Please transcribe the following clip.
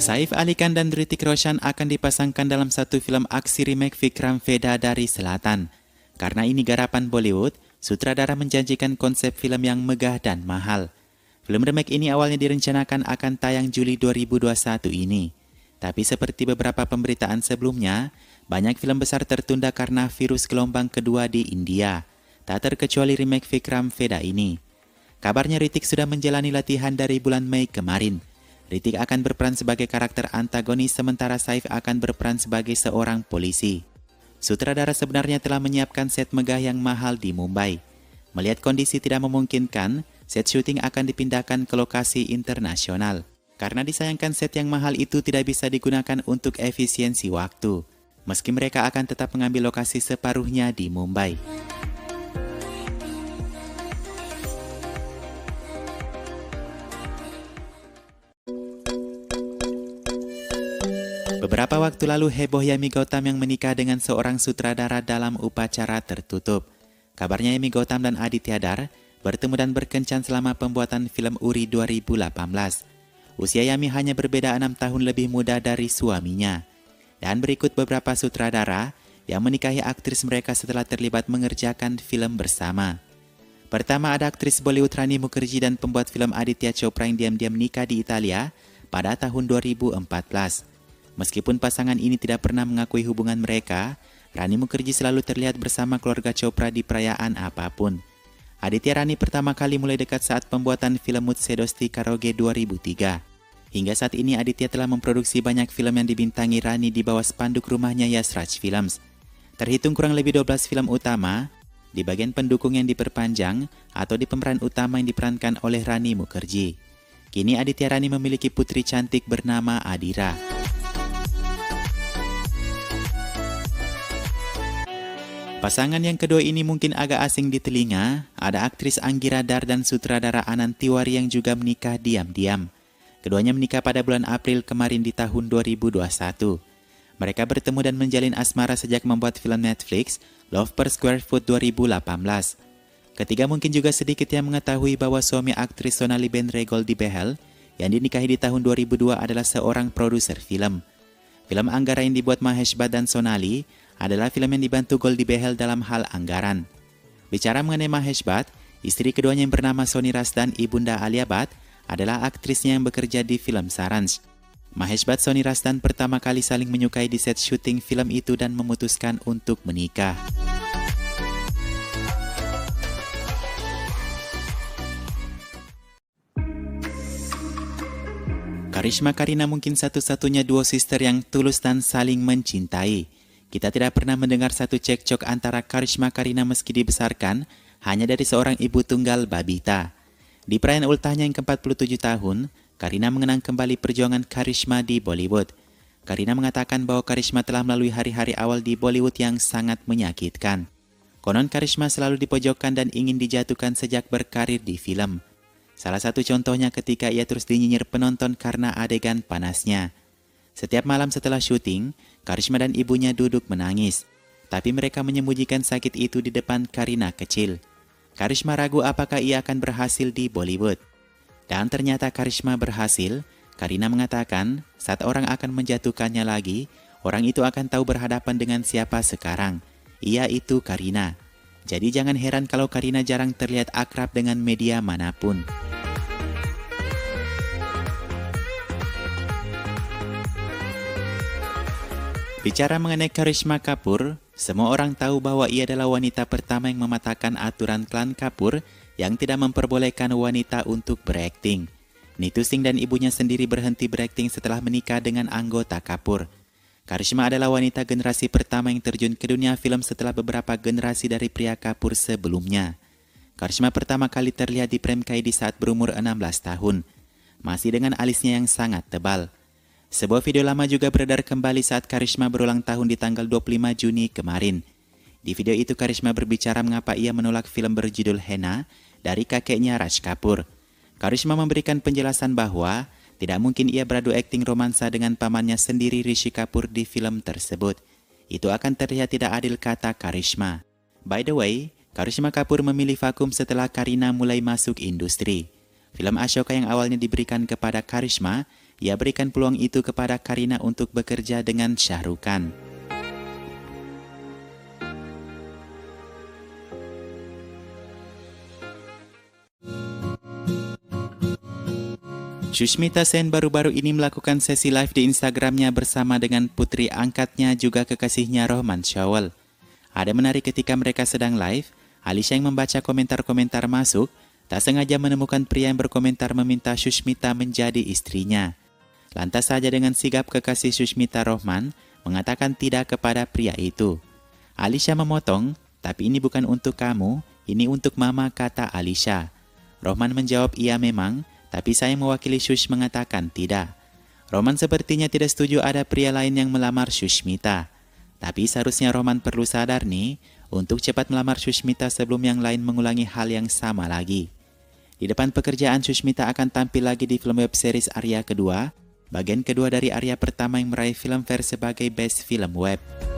Saif Ali Khan dan Hrithik Roshan akan dipasangkan dalam satu film aksi remake Vikram Vedha dari Selatan. Karena ini garapan Bollywood, sutradara menjanjikan konsep film yang megah dan mahal. Film remake ini awalnya direncanakan akan tayang Juli 2021 ini. Tapi seperti beberapa pemberitaan sebelumnya, banyak film besar tertunda karena virus gelombang kedua di India. Tak terkecuali remake Vikram Vedha ini. Kabarnya Hrithik sudah menjalani latihan dari bulan Mei kemarin. Hrithik akan berperan sebagai karakter antagonis sementara Saif akan berperan sebagai seorang polisi. Sutradara sebenarnya telah menyiapkan set megah yang mahal di Mumbai. Melihat kondisi tidak memungkinkan, set syuting akan dipindahkan ke lokasi internasional. Karena disayangkan set yang mahal itu tidak bisa digunakan untuk efisiensi waktu. Meski mereka akan tetap mengambil lokasi separuhnya di Mumbai. Beberapa waktu lalu heboh Yami Gautam yang menikah dengan seorang sutradara dalam upacara tertutup. Kabarnya Yami Gautam dan Aditya Dar bertemu dan berkencan selama pembuatan film Uri 2018. Usia Yami hanya berbeda 6 tahun lebih muda dari suaminya. Dan berikut beberapa sutradara yang menikahi aktris mereka setelah terlibat mengerjakan film bersama. Pertama ada aktris Bollywood Rani Mukherjee dan pembuat film Aditya Chopra yang diam-diam nikah di Italia pada tahun 2014. Meskipun pasangan ini tidak pernah mengakui hubungan mereka, Rani Mukherjee selalu terlihat bersama keluarga Chopra di perayaan apapun. Aditya Rani pertama kali mulai dekat saat pembuatan film Mujhse Dosti Karoge 2003. Hingga saat ini Aditya telah memproduksi banyak film yang dibintangi Rani di bawah spanduk rumahnya Yash Raj Films. Terhitung kurang lebih 12 film utama, di bagian pendukung yang diperpanjang atau di pemeran utama yang diperankan oleh Rani Mukherjee. Kini Aditya Rani memiliki putri cantik bernama Adira. Pasangan yang kedua ini mungkin agak asing di telinga, ada aktris Anggira Dar dan sutradara Anand Tiwari yang juga menikah diam-diam. Keduanya menikah pada bulan April kemarin di tahun 2021. Mereka bertemu dan menjalin asmara sejak membuat film Netflix Love Per Square Foot 2018. Ketiga mungkin juga sedikit yang mengetahui bahwa suami aktris Sonali Bendre Goldie Behel yang dinikahi di tahun 2002 adalah seorang produser film. Film Anggara yang dibuat Mahesh Bhatt dan Sonali adalah film yang dibantu Goldie Behel dalam hal anggaran. Bicara mengenai Mahesh Bhatt, istri keduanya yang bernama Soni Ras dan ibunda Alia Bhatt adalah aktrisnya yang bekerja di film Saransh. Mahesh Bhatt, Soni Ras dan pertama kali saling menyukai di set syuting film itu dan memutuskan untuk menikah. Karishma Kareena mungkin satu-satunya duo sister yang tulus dan saling mencintai. Kita tidak pernah mendengar satu cekcok antara Karishma Kareena meski dibesarkan hanya dari seorang ibu tunggal Babita. Di perayaan ultahnya yang ke-47 tahun, Kareena mengenang kembali perjuangan Karishma di Bollywood. Kareena mengatakan bahwa Karishma telah melalui hari-hari awal di Bollywood yang sangat menyakitkan. Konon Karishma selalu dipojokkan dan ingin dijatuhkan sejak berkarir di film. Salah satu contohnya ketika ia terus dinyinyir penonton karena adegan panasnya. Setiap malam setelah syuting, Karishma dan ibunya duduk menangis. Tapi mereka menyembunyikan sakit itu di depan Kareena kecil. Karishma ragu apakah ia akan berhasil di Bollywood. Dan ternyata Karishma berhasil. Kareena mengatakan saat orang akan menjatuhkannya lagi, orang itu akan tahu berhadapan dengan siapa sekarang. Ia itu Kareena. Jadi jangan heran kalau Kareena jarang terlihat akrab dengan media manapun. Bicara mengenai Karishma Kapoor, semua orang tahu bahwa ia adalah wanita pertama yang mematahkan aturan klan Kapoor yang tidak memperbolehkan wanita untuk berakting. Neetu Singh dan ibunya sendiri berhenti berakting setelah menikah dengan anggota Kapoor. Karishma adalah wanita generasi pertama yang terjun ke dunia film setelah beberapa generasi dari pria Kapoor sebelumnya. Karishma pertama kali terlihat di Prem Kaidi saat berumur 16 tahun, masih dengan alisnya yang sangat tebal. Sebuah video lama juga beredar kembali saat Karishma berulang tahun di tanggal 25 Juni kemarin. Di video itu Karishma berbicara mengapa ia menolak film berjudul Henna dari kakeknya Raj Kapoor. Karishma memberikan penjelasan bahwa tidak mungkin ia beradu akting romansa dengan pamannya sendiri Rishi Kapoor di film tersebut. Itu akan terlihat tidak adil, kata Karishma. By the way, Karishma Kapoor memilih vakum setelah Kareena mulai masuk industri. Film Ashoka yang awalnya diberikan kepada Karishma ia berikan peluang itu kepada Kareena untuk bekerja dengan Shah Rukh Khan. Sushmita Sen baru-baru ini melakukan sesi live di Instagramnya bersama dengan putri angkatnya juga kekasihnya Rohman Shawl. Ada menarik ketika mereka sedang live, Alisha yang membaca komentar-komentar masuk, tak sengaja menemukan pria yang berkomentar meminta Sushmita menjadi istrinya. Lantas saja dengan sigap kekasih Sushmita Rohman mengatakan tidak kepada pria itu. Alisha memotong, tapi ini bukan untuk kamu, ini untuk mama, kata Alisha. Rohman menjawab iya memang, tapi saya mewakili Sush mengatakan tidak. Rohman sepertinya tidak setuju ada pria lain yang melamar Sushmita. Tapi seharusnya Rohman perlu sadar nih, untuk cepat melamar Sushmita sebelum yang lain mengulangi hal yang sama lagi. Di depan pekerjaan, Sushmita akan tampil lagi di film web series Arya kedua, bagian kedua dari Arya pertama yang meraih Filmfare sebagai Best Film Web.